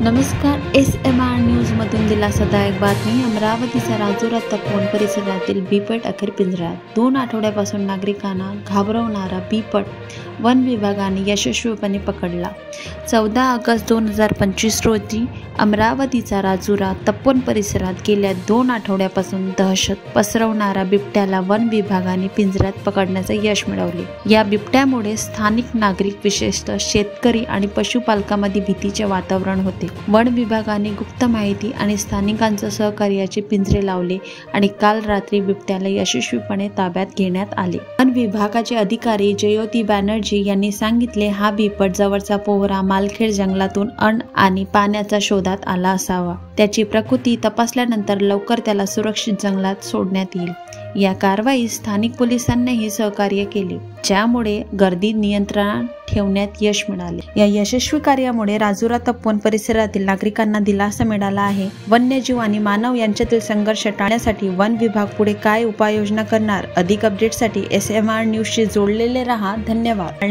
नमस्कार. SMR न्यूजमधून दिलासादायक बातमी. अमरावतीचा राजुरा तपोवन परिसरातील बिबट अखेर पिंजऱ्यात. 2 आठवड्यापासून नागरिकांना घाबरवणारा बिबट वन विभागाने यशस्वीपणे पकडला. 14 ऑगस्ट 2025 रोजी अमरावतीचा राजुरा तपोवन परिसरात गेल्या 2 आठवड्यापासून दहशत पसरवणारा बिबट्याला वन विभागाने पिंजऱ्यात पकडण्याचे यश मिळवले. या बिबट्यामुळे स्थानिक नागरिक, विशेषतः शेतकरी आणि पशुपालकांमध्ये भीतीचे वातावरण होते. वन विभागाने गुप्त माहिती आणि स्थानिकांच्या सहकार्याचे पिंजरे लावले आणि काल रात्री बिबट्याला यशस्वीपणे ताब्यात घेण्यात आले. वन विभागाचे अधिकारी जयोती बॅनर्जी यांनी सांगितले, हा बिबट जवळचा पोहरा मालखेड जंगलातून अन्न आणि पाण्याच्या शोधात आला असावा. त्याची प्रकृती तपासल्यानंतर लवकर त्याला सुरक्षित जंगलात सोडण्यात येईल. या कारवाईत स्थानिक पोलिसांनीही सहकार्य केले, ज्यामुळे गर्दी नियंत्रणात ठेवण्यात यश मिळाले. या यशस्वी कार्यामुळे राजुरा तपोवन परिसरातील नागरिकांना दिलासा मिळाला आहे. वन्यजीव आणि मानव यांच्यातील संघर्ष टाळण्यासाठी वन विभाग पुढे काय उपाययोजना करणार? अधिक अपडेटसाठी SMR न्यूजशी जोडलेले रहा. धन्यवाद.